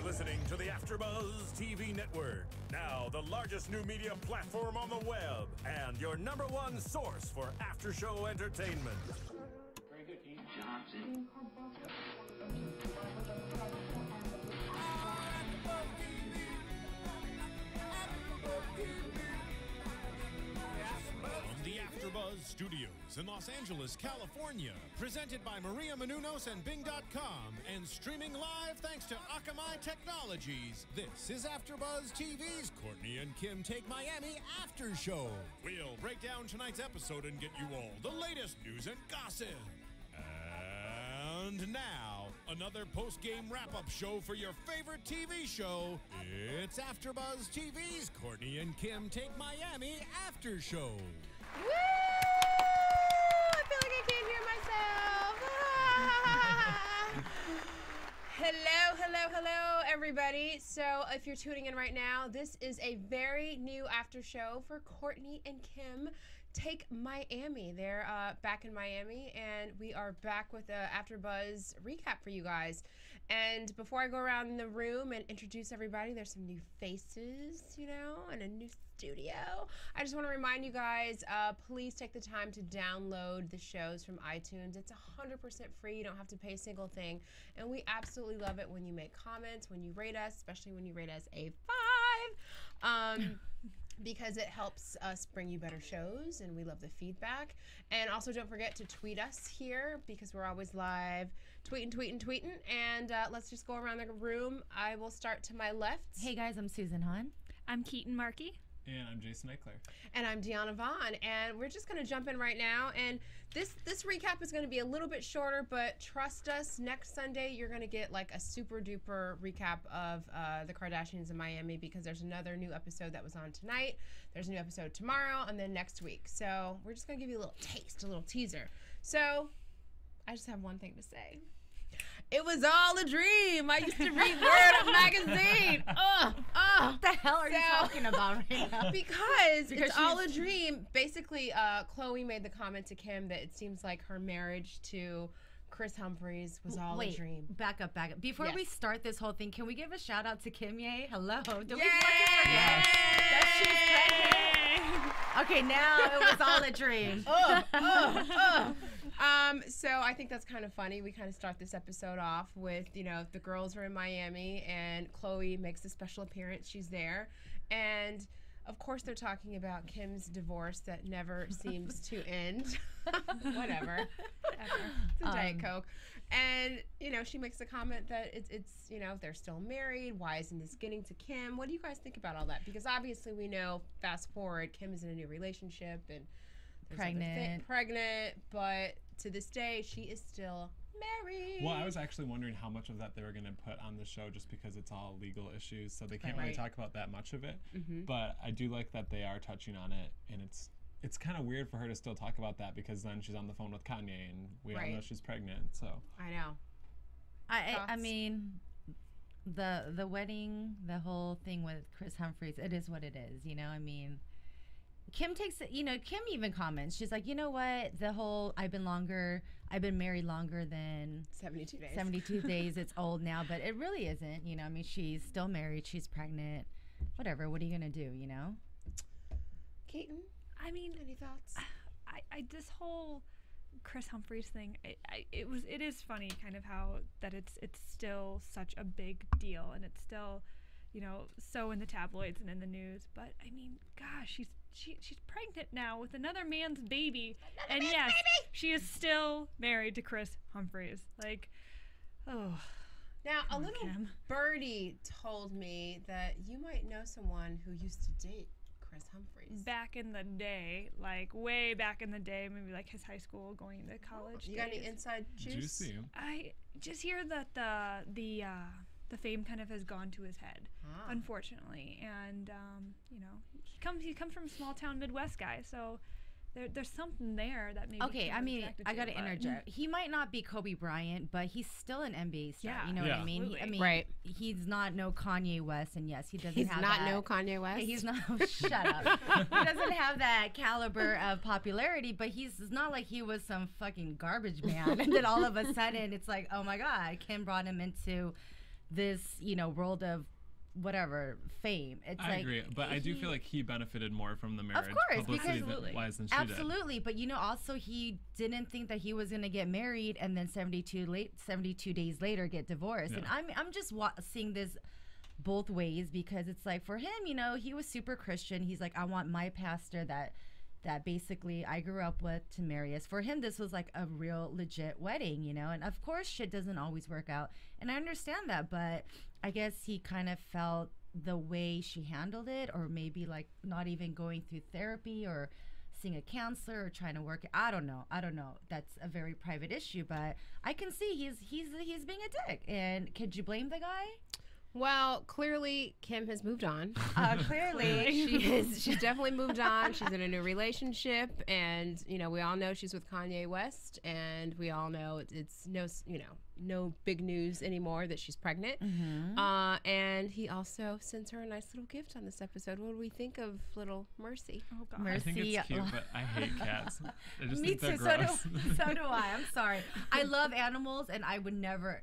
listening to the AfterBuzz TV network. Now, the largest new media platform on the web and your #1 source for after-show entertainment. Very good, Keetin. Johnson. From the AfterBuzz Studios in Los Angeles, California, presented by Maria Menounos and Bing.com, and streaming live thanks to Akamai Technologies. This is AfterBuzz TV's Kourtney and Kim Take Miami After Show. We'll break down tonight's episode and get you all the latest news and gossip. And now, another post-game wrap-up show for your favorite TV show. It's AfterBuzz TV's Kourtney and Kim Take Miami After Show. Woo! I feel like I can't hear myself. Hello, everybody. So if you're tuning in right now, this is a very new after show for Kourtney and Kim Take Miami. They're back in Miami, and we are back with a AfterBuzz recap for you guys. And before I go around the room and introduce everybody, there's some new faces, you know, and a new studio. I just want to remind you guys, please take the time to download the shows from iTunes. It's 100% free. You don't have to pay a single thing. And we absolutely love it when you make comments, when you rate us, especially when you rate us a 5. Because it helps us bring you better shows, and we love the feedback. And also don't forget to tweet us here, because we're always live tweeting. And let's just go around the room. I will start to my left. Hey guys, I'm Susan Hahn. I'm Keetin Marchi. And I'm Jason Ikeler. And I'm Diona Vaughan. And we're just going to jump in right now. And this recap is going to be a little bit shorter, but trust us, next Sunday you're going to get like a super duper recap of the Kardashians in Miami, because there's another new episode that was on tonight. There's a new episode tomorrow, and then next week. So we're just going to give you a little taste, a little teaser. So I just have one thing to say. It was all a dream. I used to read Word Up magazine. What the hell are you talking about right now? Because it's all a dream. Basically, Khloe made the comment to Kim that it seems like her marriage to Kris Humphries was all a dream. Back up. Before we start this whole thing, can we give a shout out to Kim Ye? Hello. Don't we Yay! forget that she's pregnant? Okay, now it was all a dream. So I think that's kind of funny. We kind of start this episode off with, you know, the girls are in Miami and Khloe makes a special appearance. She's there. And of course they're talking about Kim's divorce that never seems to end. Whatever. It's a Diet Coke. And, you know, she makes a comment that it's, you know, they're still married. Why isn't this getting to Kim? What do you guys think about all that? Because obviously we know, fast forward, Kim is in a new relationship and pregnant, but to this day she is still married. Well, I was actually wondering how much of that they were going to put on the show, just because it's all legal issues, so they can't really talk about that much of it. But I do like that they are touching on it, and it's kind of weird for her to still talk about that, because then she's on the phone with Kanye, and we all know she's pregnant. So I know. I mean, the wedding, the whole thing with Kris Humphries, it is what it is. You know, I mean, Kim takes it, you know, Kim even comments, she's like, you know what, the whole I've been married longer than 72 days. 72 days, it's old now, but it really isn't, you know. I mean, she's still married, she's pregnant, whatever, what are you gonna do, you know? Keetin, I mean, any thoughts? I this whole Kris Humphries thing, it is funny kind of how that it's still such a big deal, and it's still, you know, so in the tabloids and in the news. But I mean, gosh, she's pregnant now with another man's baby, and yes, she is still married to Kris Humphries. Like, oh. Now, a little birdie told me that you might know someone who used to date Kris Humphries. Back in the day, like way back in the day, maybe like his high school, going to college. You got any inside juice? Juicy. I just hear that the fame kind of has gone to his head, unfortunately, and you know, he comes from a small town Midwest guy, so there's something there that maybe. Okay, I mean, I gotta interject. He might not be Kobe Bryant, but he's still an NBA star. Yeah. You know what I mean? Absolutely. He's not no Kanye West, and yes, he doesn't He's have not that. no Kanye West. He's not. Oh, shut up. He doesn't have that caliber of popularity, but it's not like he was some fucking garbage man, and then all of a sudden it's like, oh my God, Kim brought him into this, world of whatever fame. I agree, but I do feel like he benefited more from the marriage, of course, because wise than she absolutely. But also he didn't think that he was going to get married and then 72 days later get divorced. Yeah. And I'm just seeing this both ways, because it's like, for him, he was super Christian. He's like, I want my pastor that basically I grew up with to marry us. For him, this was like a real legit wedding, and of course shit doesn't always work out, and I understand that, but I guess he kind of felt the way she handled it, or maybe like not even going through therapy or seeing a counselor or trying to work it. I don't know. That's a very private issue, but I can see he's being a dick. And could you blame the guy? Well, clearly Kim has moved on. Clearly, she's definitely moved on. She's in a new relationship, and we all know she's with Kanye West, and we all know it's no big news anymore that she's pregnant. Mm-hmm. And he also sends her a nice little gift on this episode. What do we think of little Mercy? Oh God. Mercy. I think it's cute, but I hate cats. I just Me think they're too. gross. So do I. I'm sorry. I love animals, and I would never,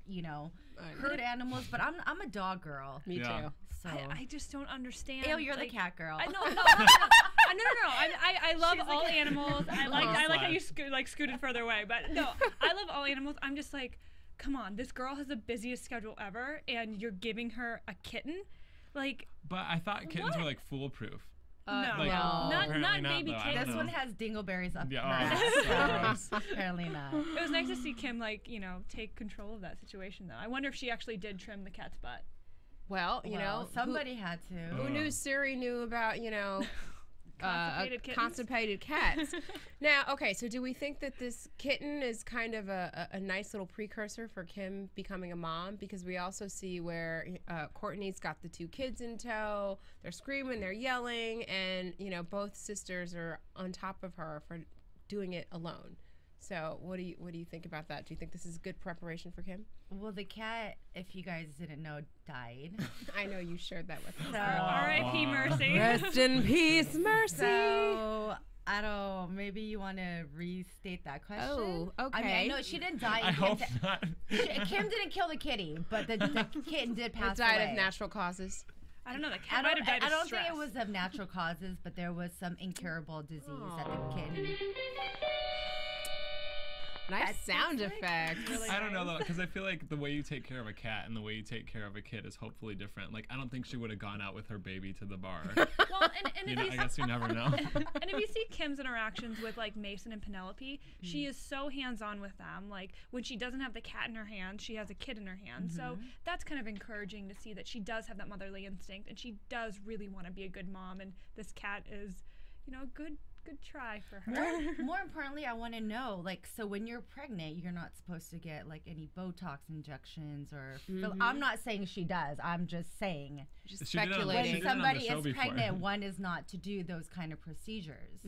hurt animals. But I'm a dog girl. Me too. So I just don't understand. Ew, you're the cat girl. No. I love all animals. I like how you scooted further away, but no, I love all animals. I'm just like, come on, this girl has the busiest schedule ever, and you're giving her a kitten, like. But I thought kittens were like foolproof. No, Like, not baby though. kittens. This one has dingleberries up Yeah, my oh, ass. so gross. Apparently not. It was nice to see Kim take control of that situation, though. I wonder if she actually did trim the cat's butt. Well, somebody had to. Who knew Siri knew about constipated cats? Now, okay, so do we think that this kitten is kind of a nice little precursor for Kim becoming a mom? Because we also see where Kourtney's got the 2 kids in tow. They're screaming, they're yelling, and both sisters are on top of her for doing it alone. So what do you think about that? Do you think this is good preparation for Kim? Well, the cat, if you guys didn't know, died. I know you shared that with us. R.I.P. Mercy. Rest in peace, Mercy. So I don't. Maybe you want to restate that question. Oh, okay. I mean, I know she didn't die. I hope not. Kim didn't kill the kitty, but the kitten did pass It died away. of natural causes. I don't know. The cat might have died of I don't stress. think it was of natural causes, but there was some incurable disease that the kitten. Nice sound effect. Really I don't know nice. though, because I feel like the way you take care of a cat and the way you take care of a kid is hopefully different. Like I don't think she would have gone out with her baby to the bar. Well, and I guess you never know. And if you see Kim's interactions with like Mason and Penelope, she is so hands-on with them. Like when she doesn't have the cat in her hand, she has a kid in her hand. So that's kind of encouraging to see that she does have that motherly instinct, and she does really want to be a good mom. And this cat is, a good try for her. More importantly, I want to know, like, so when you're pregnant, you're not supposed to get like any Botox injections or. I'm not saying she does. I'm just saying. Just She did it on- speculating. she When did it on the somebody show is before. pregnant, one is not to do those kind of procedures.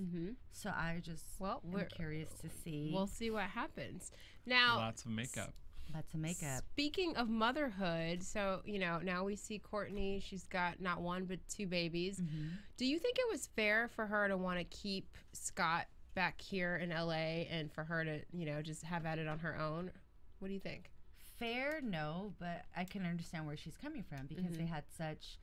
So I just am curious to see. We'll see what happens. Now, Lots of makeup. Lots of makeup. speaking of motherhood, so now we see Kourtney. She's got not 1 but 2 babies. Do you think it was fair for her to want to keep Scott back here in LA and for her to just have at it on her own? What do you think? Fair, no, but I can understand where she's coming from because they had such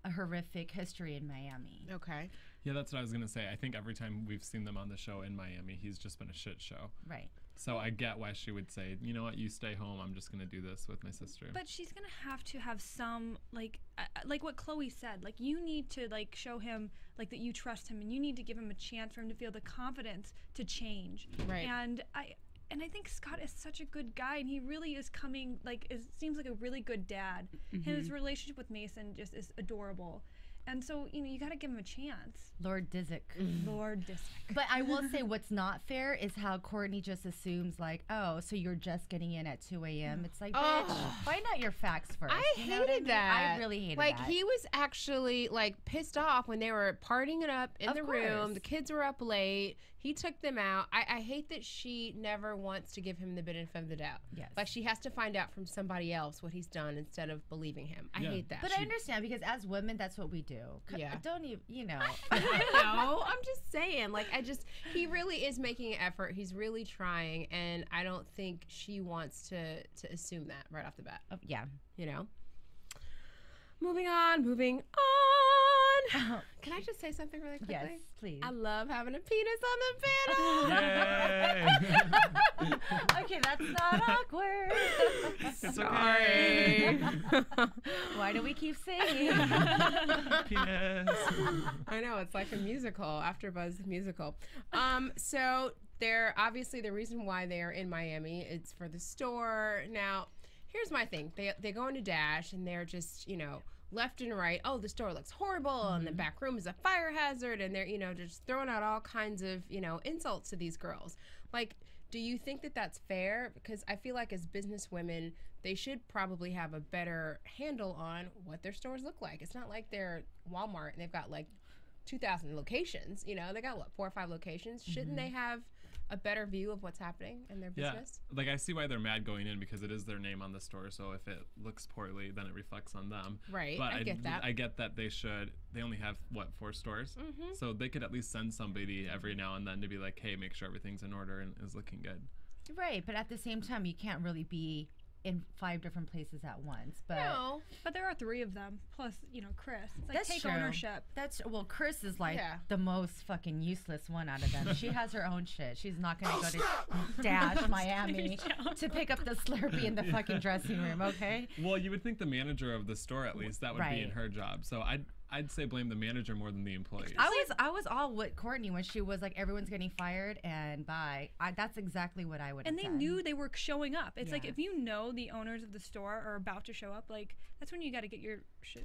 a horrific history in Miami. Okay. Yeah, that's what I was gonna say. I think every time we've seen them on the show in Miami, he's just been a shit show. Right. So I get why she would say, you know what, you stay home. I'm just gonna do this with my sister. But she's gonna have to have some like what Chloe said. Like you need to like show him like that you trust him, and you need to give him a chance for him to feel the confidence to change. Right. And I think Scott is such a good guy, and he really is coming seems like a really good dad. His relationship with Mason just is adorable. And so, you got to give him a chance. Lord Disick. Lord Disick. But I will say what's not fair is how Kourtney just assumes like, oh, so you're just getting in at 2 a.m. It's like, bitch, find out your facts first. I You know what hated mean? that. I really hated like, that. he was actually like pissed off when they were partying it up in Of the course. room. The kids were up late. He took them out. I hate that she never wants to give him the benefit of the doubt. Yes. Like she has to find out from somebody else what he's done instead of believing him. I Yeah. hate that. But I understand because as women, that's what we do. Yeah. Don't you know. I know. I'm just saying. Like, he really is making an effort. He's really trying, and I don't think she wants to assume that right off the bat. Yeah. moving on. Can I just say something really quickly? Yes, please. I love having a penis on the panel. Okay, that's not awkward. Sorry. Why do we keep singing? Penis. I know, it's like a musical, AfterBuzz the musical. So they're obviously the reason why they are in Miami. It's for the store. Now, here's my thing. They go into Dash and they're just, left and right. Oh, the store looks horrible, and the back room is a fire hazard, and they're, just throwing out all kinds of, insults to these girls. Like, do you think that that's fair? Because I feel like as business women, they should probably have a better handle on what their stores look like. It's not like they're Walmart and they've got like 2,000 locations. They got what, 4 or 5 locations. Shouldn't they have a better view of what's happening in their business? Yeah, like I see why they're mad going in, because it is their name on the store. So if it looks poorly, then it reflects on them. Right. But I get that. I get that they only have 4 stores, so they could at least send somebody every now and then to be like, hey, make sure everything's in order and is looking good. Right, but at the same time, you can't really be in 5 different places at once. But no, but there are 3 of them plus Chris. It's like, that's take true. Ownership. Chris is like the most fucking useless one out of them. She has her own shit. She's not gonna go to Dash Miami to pick up the Slurpee in the fucking dressing room. Okay. Well, you would think the manager of the store, at least, that would be in her job. So I'd say blame the manager more than the employees. I was all with Kourtney when she was like, everyone's getting fired and bye. That's exactly what I would have And they knew they were showing up. It's like, if you know the owners of the store are about to show up, like, that's when you got to get your shit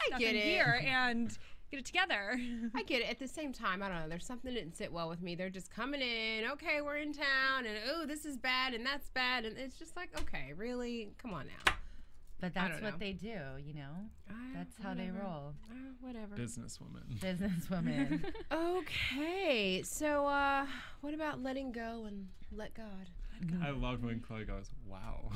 stuff in gear and get it together. I get it. At the same time, I don't know. There's something that didn't sit well with me. They're just coming in. Okay, we're in town, and oh, this is bad and that's bad, and it's just like, okay, really, come on now. But that's what they do, That's how they roll. Whatever. Businesswoman. Okay, so what about letting go and let God? I loved when Chloe goes, wow.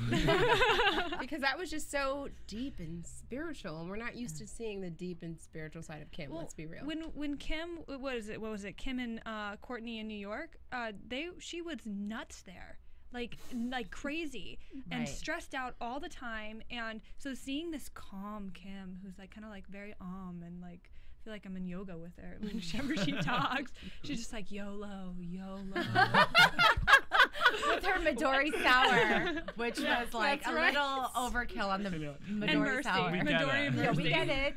Because that was just so deep and spiritual, and we're not used to seeing the deep and spiritual side of Kim. Let's be real. When Kim, what was it? Kim and Kourtney in New York, she was nuts there. Like crazy and stressed out all the time, and so seeing this calm Kim, who's like kind of like very and like I feel like I'm in yoga with her whenever she talks. She's just like YOLO. With her Midori sour, which was like a little overkill on the Midori sour. We get it.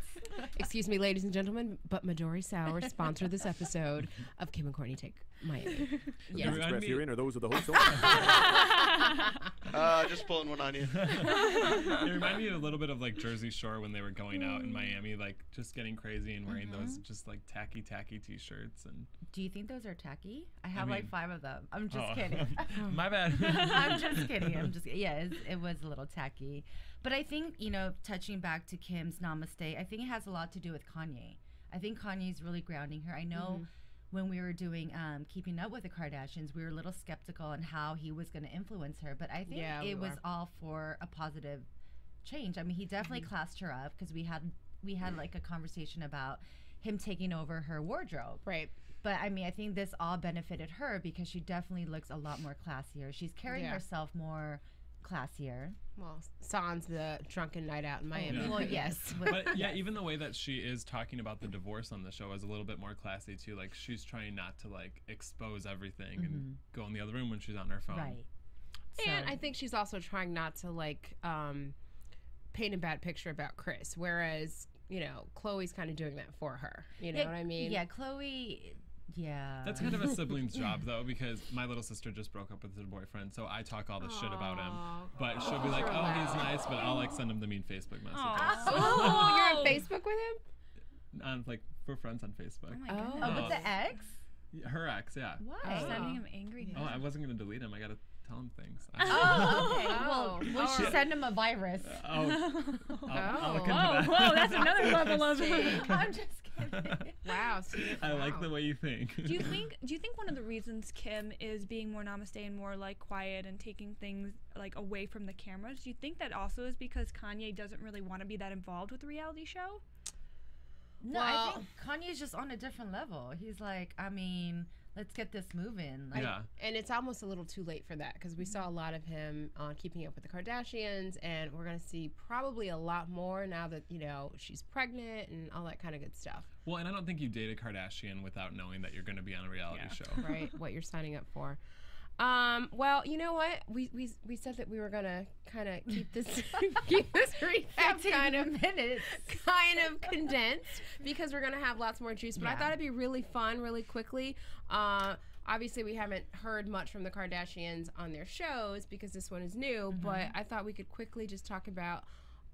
Excuse me, ladies and gentlemen, but Midori Sour sponsored this episode of Kim and Kourtney Take Miami. Yes. Express herein are those of the host. Just pulling one on you. It reminded me a little bit of like Jersey Shore when they were going out in Miami, like just getting crazy and wearing those just like tacky t-shirts. And do you think those are tacky? I have like 5 of them. I'm just kidding. My bad. I'm just kidding. It was a little tacky. But I think, touching back to Kim's Namaste, I think it has a lot to do with Kanye. I think Kanye's really grounding her. I know when we were doing Keeping Up with the Kardashians, we were a little skeptical on how he was going to influence her. But I think it was all for a positive change. I mean, he definitely classed her up because we had like a conversation about him taking over her wardrobe. Right. But I mean, I think this all benefited her because she definitely looks a lot more classier. She's carrying herself more classier. Well, sans the drunken night out in Miami. Well, yes. But even the way that she is talking about the divorce on the show is a little bit more classy too. Like she's trying not to like expose everything and go in the other room when she's on her phone. Right. And I think she's also trying not to like paint a bad picture about Chris, whereas Chloe's kind of doing that for her. You know what I mean? Yeah, Chloe. Yeah. That's kind of a sibling's job, though, because my little sister just broke up with her boyfriend, so I talk all this shit about him. But she'll be like, oh, he's nice, but I'll, like, send him the mean Facebook messages. Oh, you're on Facebook with him? Like, we're friends on Facebook. Oh, my goodness. Oh, with the ex? Her ex, yeah. Why? Sending him angry things. Oh, I wasn't going to delete him. I got to tell him things. Okay. Well, we should send him a virus. I'll look into that. Whoa, that's another level of I'm just kidding. Wow. I like the way you think. Do you think one of the reasons Kim is being more namaste and more like quiet and taking things like away from the cameras, do you think that also is because Kanye doesn't really want to be that involved with the reality show? No, I think Kanye's just on a different level. He's like, I mean, let's get this moving. Like, and it's almost a little too late for that because we saw a lot of him on Keeping Up with the Kardashians, and we're going to see probably a lot more now that, you know, she's pregnant and all that kind of good stuff. Well, and I don't think you date a Kardashian without knowing that you're going to be on a reality show. Right, what you're signing up for. Well, you know what? We said that we were gonna kind of keep this recap kind of condensed because we're gonna have lots more juice. But I thought it'd be really fun, really quickly. Obviously, we haven't heard much from the Kardashians on their shows because this one is new. But I thought we could quickly just talk about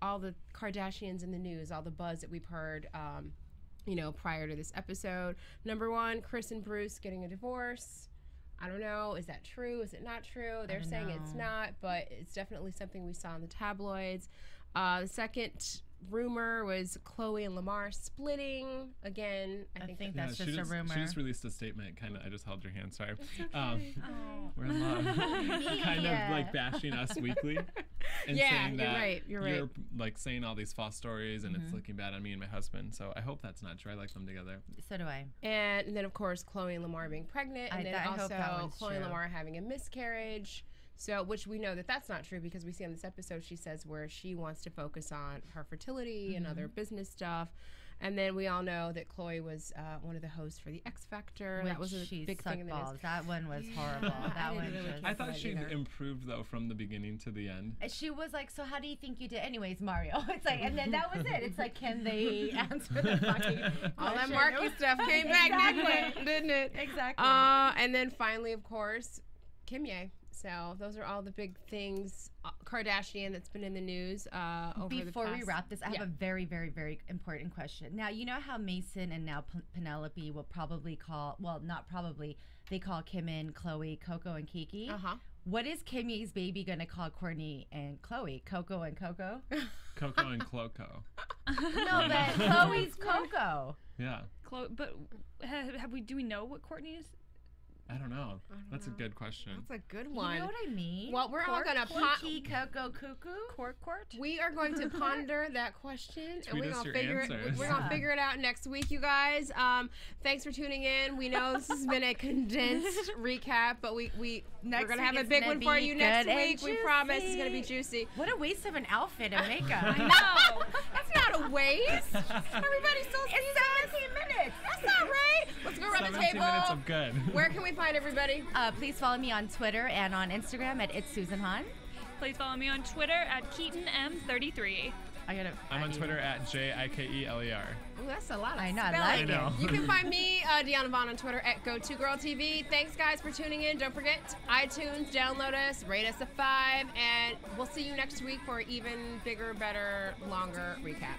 all the Kardashians in the news, all the buzz that we've heard. You know, prior to this episode. Number one, Kris and Bruce getting a divorce. I don't know. Is that true? Is it not true? They're saying it's not, but it's definitely something we saw in the tabloids. The second rumor was Khloe and Lamar splitting again. I think that's just a rumor. She just released a statement. Kind of. I just held your hand. Sorry. We're in love. Kind of like bashing us weekly. And saying that you're right. You're like saying all these false stories, and it's looking bad on me and my husband. So I hope that's not true. I like them together. So do I. And then of course Khloe and Lamar being pregnant, and then also Khloe and Lamar having a miscarriage. So, which we know that that's not true because we see on this episode she says where she wants to focus on her fertility and other business stuff. And then we all know that Khloe was one of the hosts for the X Factor. Which that was a big thing in the news. That one was horrible. That one I thought she improved though from the beginning to the end. She was like, "So how do you think you did?" Anyways, Mario. It's like, and then that was it. It's like, can they answer the fucking all that Marky stuff came back, didn't it? Exactly. And then finally, of course, Kim Ye. So those are all the big things, Kardashian, that's been in the news over the past. Before we wrap this, I have a very, very, very important question. Now, you know how Mason and now Penelope will probably call, well, not probably, they call Kim and Khloe Coco and Kiki. What is Kim Ye's baby going to call Kourtney and Khloe? Coco and Coco? Coco and Cloco. No, but Khloe's Coco. Yeah. But do we know what Kourtney is? I don't know. That's a good question. That's a good one. You know what I mean? Well, we're all going to Coco Cuckoo? Court? We are going to ponder that question, and we're going to figure it out next week, you guys. Thanks for tuning in. We know this has been a condensed recap, but we're going to have a big one for you next week. We promise it's going to be juicy. What a waste of an outfit and makeup. I know. That's not a waste. Everybody still sees 17 minutes. That's not right. Let's go around the table. 17 minutes of good. Where can we find everybody? Please follow me on Twitter and on Instagram at It's Susan Hahn. Please follow me on Twitter at KeetinM33. I'm on Twitter at JIKELER. Ooh, that's a lot of I know. spelling. I know. You can find me, Diona Vaughan, on Twitter at GoToGirlTV. Thanks, guys, for tuning in. Don't forget, iTunes, download us, rate us a 5, and we'll see you next week for an even bigger, better, longer recap.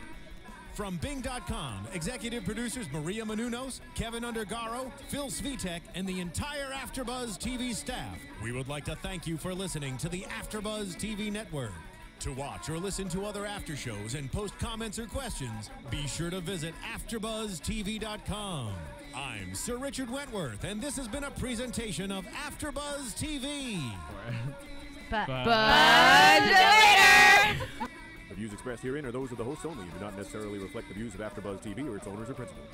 From Bing.com, executive producers Maria Menounos, Kevin Undergaro, Phil Svitek, and the entire AfterBuzz TV staff, we would like to thank you for listening to the AfterBuzz TV network. To watch or listen to other after shows and post comments or questions, be sure to visit AfterBuzzTV.com. I'm Sir Richard Wentworth, and this has been a presentation of AfterBuzz TV. Buzz later! The views expressed herein are those of the hosts only and do not necessarily reflect the views of AfterBuzz TV or its owners or principals.